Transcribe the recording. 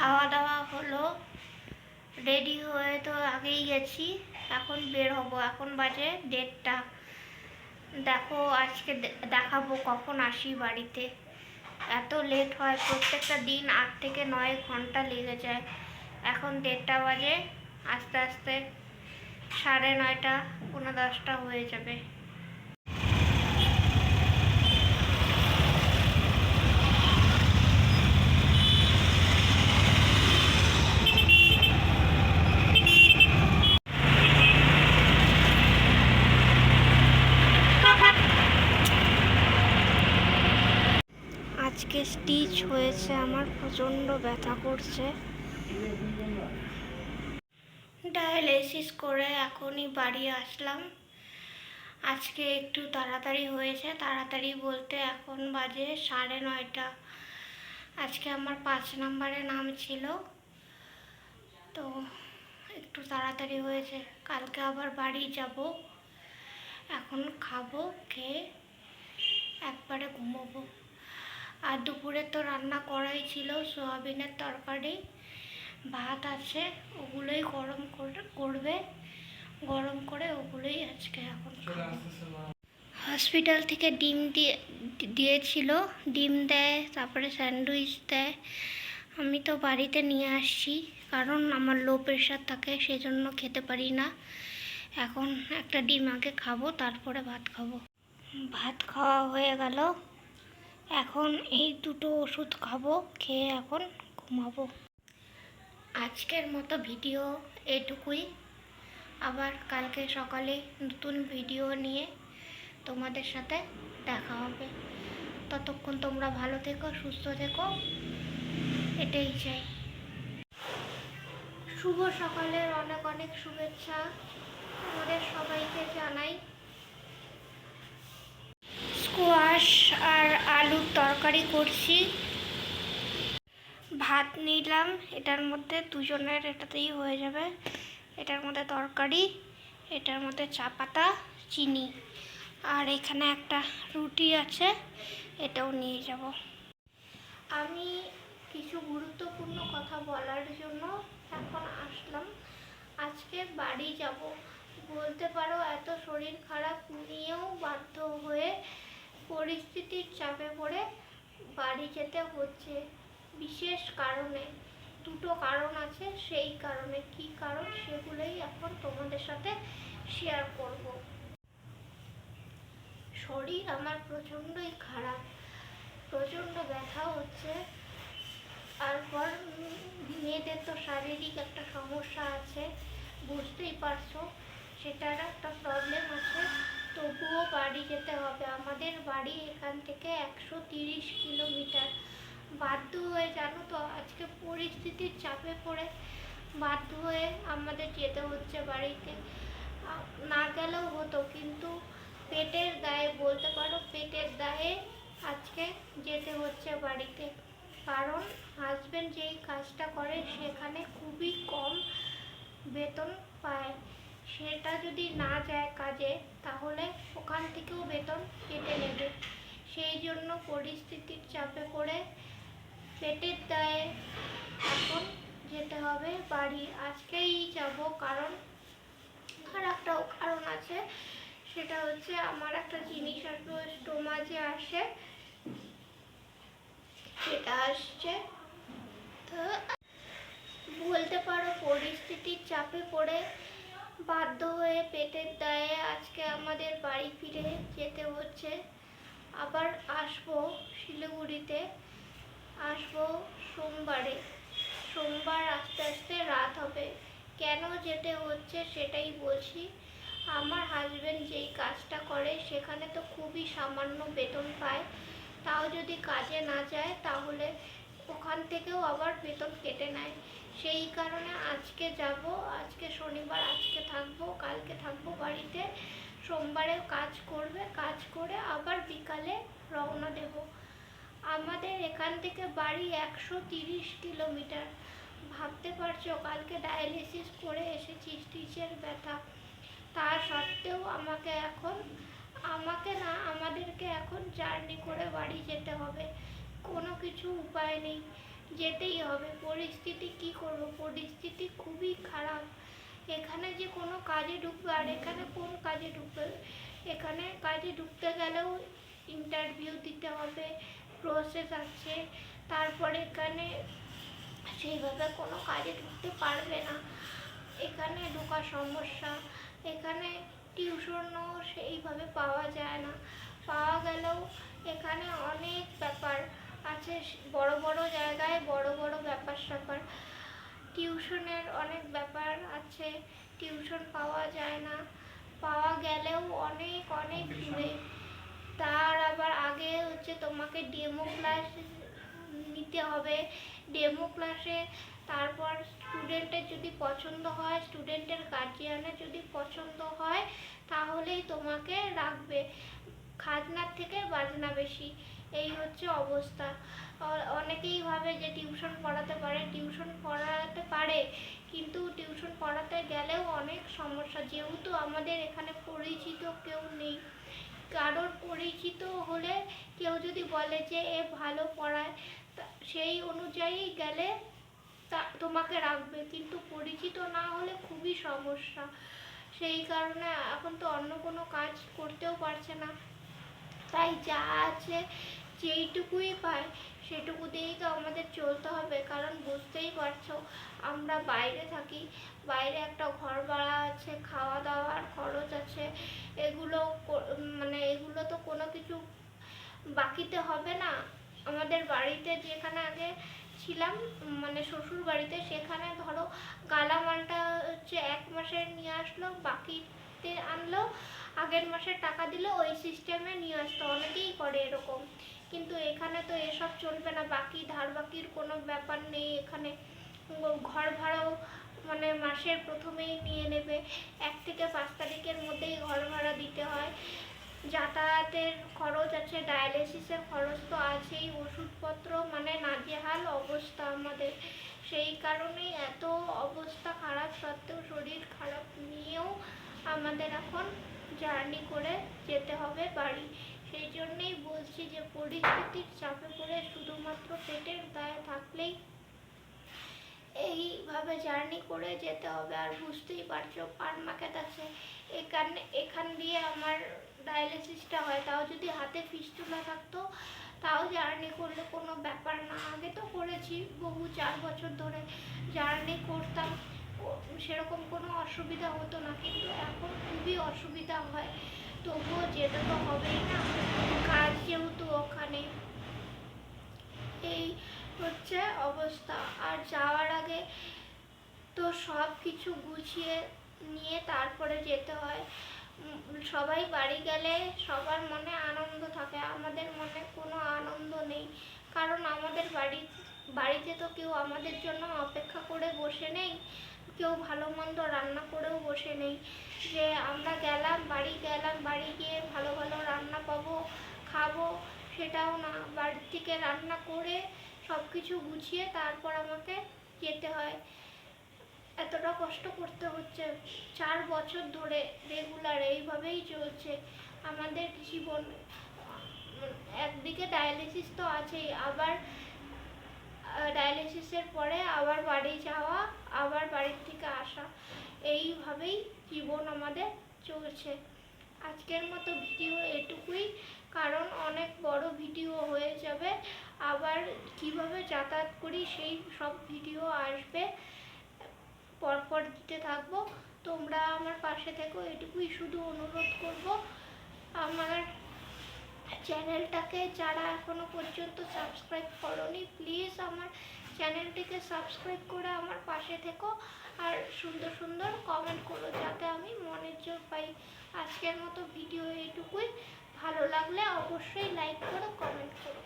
খাওয়া দাওয়া হলো, রেডি হয়ে তো আগেই গেছি, এখন বের হব। এখন বাজে 1:30। দেখো আজকে দেখাবো কখন আসি বাড়িতে। এত লেট হয়, প্রত্যেকটা দিন 8 থেকে 9 ঘন্টা লেগে যায়। এখন 1:30 বাজে, আস্তে আস্তে 9:30, 9:10 হয়ে যাবে। আজকে স্টিচ হয়েছে, আমার প্রচণ্ড ব্যথা করছে। ডায়ালিসিস করে এখনই বাড়ি আসলাম। আজকে একটু তাড়াতাড়ি হয়েছে, তাড়াতাড়ি বলতে এখন বাজে 9:30। আজকে আমার 5 নম্বরে নাম ছিল, তো একটু তাড়াতাড়ি হয়েছে। কালকে আবার বাড়ি যাব, এখন খাবো, খেয়ে একবারে ঘুমোবো। আর দুপুরে তো রান্না করাই ছিল, সোয়াবিনের তরকারি, ভাত আছে, ওগুলোই করবে, গরম করে ওগুলোই আজকে এখন খাবো। হসপিটাল থেকে ডিম দিয়েছিল, ডিম দেয়, তারপরে স্যান্ডউইচ দেয়। আমি তো বাড়িতে নিয়ে আসছি, কারণ আমার লো প্রেশার থাকে, সেজন্য খেতে পারি না। এখন একটা ডিম আগে খাবো, তারপরে ভাত খাবো। ভাত খাওয়া হয়ে গেল, এখন এই দুটো ওষুধ খাবো, খেয়ে এখন ঘুমাবো। আজকের মতো ভিডিও এটুকুই। আবার কালকে সকালে নতুন ভিডিও নিয়ে তোমাদের সাথে দেখা হবে। ততক্ষণ তোমরা ভালো থেকো, সুস্থ থেকো, এটাই চাই। শুভ সকালের অনেক অনেক শুভেচ্ছা তোমাদের সবাইকে জানাই। স্কোয়াশ আর আলুর তরকারি করছি, ভাত নিলাম, এটার মধ্যে দুজনের এটাতেই হয়ে যাবে। এটার মধ্যে তরকারি, এটার মধ্যে চা পাতা, চিনি, আর এখানে একটা রুটি আছে, এটাও নিয়ে যাব। আমি কিছু গুরুত্বপূর্ণ কথা বলার জন্য এখন আসলাম। আজকে বাড়ি যাব, বলতে পারো এত শরীর খারাপ নিয়েও বাধ্য হয়ে পরিস্থিতির চাপে পড়ে বাড়ি যেতে হচ্ছে, বিশেষ কারণে। দুটো কারণ আছে, সেই কারণে কি কারণ সেগুলোই এখন তোমাদের সাথে শেয়ার করব। শরীর আমার প্রচণ্ডই খারাপ, প্রচণ্ড ব্যথা হচ্ছে। তারপর মেয়েদের তো শারীরিক একটা সমস্যা আছে, বুঝতেই পারছো, সেটার একটা প্রবলেম আছে। তবুও বাড়ি যেতে হবে। আমাদের বাড়ি এখান থেকে 130 কিলোমিটার। বাধ্য হয়ে, জানো তো, আজকে পরিস্থিতির চাপে পড়ে বাধ্য হয়ে আমাদের যেতে হচ্ছে বাড়িতে। না গেলেও হতো, কিন্তু পেটের দায়ে, বলতে পারো পেটের দায়ে আজকে যেতে হচ্ছে বাড়িতে। কারণ হাজব্যান্ড যেই কাজটা করে সেখানে খুবই কম বেতন পায়। সেটা যদি না যায় কাজে, তাহলে ওখান থেকেও বেতন কেটে নেবে। সেই জন্য পরিস্থিতির চাপে পড়ে পেটের দায়ে এখন যেতে হবে বাড়ি। আজকেই যাব, কারণ আর একটাও কারণ আছে, সেটা হচ্ছে আমার একটা জিনিস আসবে, স্টোমা যে আসে, সেটা আসছে। তো বলতে পারো পরিস্থিতির চাপে পড়ে বাধ্য হয়ে পেটের দায়ে আজকে আমাদের বাড়ি ফিরে যেতে হচ্ছে। আবার আসবো শিলিগুড়িতে, আসবো সোমবারে। সোমবার আস্তে আস্তে রাত হবে। কেন যেতে হচ্ছে সেটাই বলছি। আমার হাজব্যান্ড যেই কাজটা করে সেখানে তো খুবই সামান্য বেতন পায়, তাও যদি কাজে না যায় তাহলে ওখান থেকেও আবার বেতন কেটে নেয়। সেই কারণে আজকে যাব, আজকে শনিবার, আজকে থাকবো, কালকে থাকবো বাড়িতে। সোমবারেও কাজ করবে, কাজ করে আবার বিকালে রওনা দেব। আমাদের এখান থেকে বাড়ি 130 কিলোমিটার। ভাবতে পারছো, কালকে ডায়ালিসিস করে এসেছি, স্টিচের ব্যথা। তা সত্ত্বেও আমাদেরকে এখন জার্নি করে বাড়ি যেতে হবে। কোনো কিছু উপায় নেই। যেতেই হবে। পরিস্থিতি কি করব, পরিস্থিতি খুবই খারাপ। এখানে যে কোনো কাজে ঢুকবে, আর এখানে কোন কাজে ঢুকবে? এখানে কাজে ঢুকতে গেলেও ইন্টারভিউ দিতে হবে, প্রসেস আছে। তারপরে এখানে সেইভাবে কোনো কাজে ঢুকতে পারবে না, এখানে ঢোকার সমস্যা। এখানে টিউশনও সেইভাবে পাওয়া যায় না, পাওয়া গেলেও এখানে অনেক ব্যাপার আছে, বড় বড় জায়গায় বড় বড় ব্যাপার স্যাপার। টিউশনের অনেক ব্যাপার আছে, টিউশন পাওয়া যায় না, পাওয়া গেলেও অনেক অনেক দূরে। তার আবার আগে হচ্ছে তোমাকে ডেমো ক্লাস নিতে হবে, ডেমো ক্লাসে তারপর স্টুডেন্টের যদি পছন্দ হয়, স্টুডেন্টের গার্জিয়ানের যদি পছন্দ হয়, তাহলেই তোমাকে রাখবে। খাজনার থেকে বাজনা বেশি, এই হচ্ছে অবস্থা। অনেকেই ভাবে যে টিউশন পড়াতে পারে, টিউশন পড়াতে পারে, কিন্তু টিউশন পড়াতে গেলেও অনেক সমস্যা, যেহেতু আমাদের এখানে পরিচিত কেউ নেই। কারোর পরিচিত হলে কেউ যদি বলে যে এ ভালো পড়ায়, সেই অনুযায়ী গেলে তোমাকে রাখবে, কিন্তু পরিচিত না হলে খুবই সমস্যা। সেই কারণে এখন তো অন্য কোনো কাজ করতেও পারছে না, তাই যা আছে যেইটুকুই পায় সেটুকু দিয়েই তো আমাদের চলতে হবে। কারণ বুঝতেই পারছো, আমরা বাইরে থাকি, বাইরে একটা ঘর ভাড়া আছে, খাওয়া দাওয়ার খরচ আছে, এগুলো মানে এগুলো তো কোনো কিছু বাকিতে হবে না। আমাদের বাড়িতে যেখানে আগে ছিলাম, মানে শ্বশুর বাড়িতে, সেখানে ধরো গালামালটা হচ্ছে 1 মাসের নিয়ে আসলো, বাকিতে আনলো, আগের মাসের টাকা দিল, ওই সিস্টেমে নিয়ে আসতো, অনেকেই করে এরকম। কিন্তু এখানে তো এসব চলবে না, বাকি ধার বাকির কোনো ব্যাপার নেই এখানে। ঘর ভাড়াও মানে মাসের প্রথমেই নিয়ে নেবে, 1 থেকে 5 তারিখের মধ্যেই ঘর ভাড়া দিতে হয়। যাতায়াতের খরচ আছে, ডায়ালিসিসের খরচ তো আছেই, ওষুধপত্র, মানে নাজেহাল অবস্থা আমাদের। সেই কারণেই এত অবস্থা খারাপ সত্ত্বেও, শরীর খারাপ নিয়েও আমাদের এখন জার্নি করে যেতে হবে বাড়ি। সেই জন্যেই বলছি যে পরিস্থিতির চাপে পড়ে শুধুমাত্র পেটের দায়ে থাকলেই এইভাবে জার্নি করে যেতে হবে। আর বুঝতেই পারছো পারমাকেট আছে, এখান দিয়ে আমার ডায়ালিসিসটা হয়, তাও যদি হাতে ফিস্টুলা থাকতো তাও জার্নি করলে কোনো ব্যাপার না। আগে তো করেছি বহু 4 বছর ধরে জার্নি করতাম, সেরকম কোনো অসুবিধা হতো না, কিন্তু এখন খুবই অসুবিধা হয়। তবুও যেতে তো হবেই না, কাজ যেহেতু ওখানে। এই হচ্ছে অবস্থা। আর যাওয়ার আগে তো সব কিছু গুছিয়ে নিয়ে তারপরে যেতে হয়। সবাই বাড়ি গেলে সবার মনে আনন্দ থাকে, আমাদের মনে কোনো আনন্দ নেই। কারণ আমাদের বাড়িতে তো কেউ আমাদের জন্য অপেক্ষা করে বসে নেই, কেউ ভালো মন্দ রান্না করেও বসে নেই যে আমরা গেলাম, বাড়ি গিয়ে ভালো ভালো রান্না পাবো, খাবো, সেটাও না। বাড়ি থেকে রান্না করে সব কিছু গুছিয়ে তারপর আমাকে যেতে হয়। এতটা কষ্ট করতে হচ্ছে 4 বছর ধরে, রেগুলার এইভাবেই চলছে আমাদের জীবন। একদিকে ডায়ালিসিস তো আছেই, আবার ডায়ালিসিসের পরে আবার বাড়ি যাওয়া, আবার বাড়ির থেকে আসা, এইভাবেই জীবন আমাদের চলছে। আজকের মতো ভিডিও এটুকুই, কারণ অনেক বড় ভিডিও হয়ে যাবে। আবার কিভাবে যাতায়াত করি সেই সব ভিডিও আসবে, পরপর দিতে থাকবো। তোমরা আমার পাশে থেকো, এটুকুই শুধু অনুরোধ করব। আমার চ্যানেলটাকে যারা এখনো পর্যন্ত সাবস্ক্রাইব করোনি, প্লিজ আমার চ্যানেলটিকে সাবস্ক্রাইব করে আমার পাশে থেকো, আর সুন্দর সুন্দর কমেন্ট করো যাতে আমি মনের জোর পাই। আজকের মতো ভিডিও এইটুকুই, ভালো লাগলে অবশ্যই লাইক করো, কমেন্ট করো।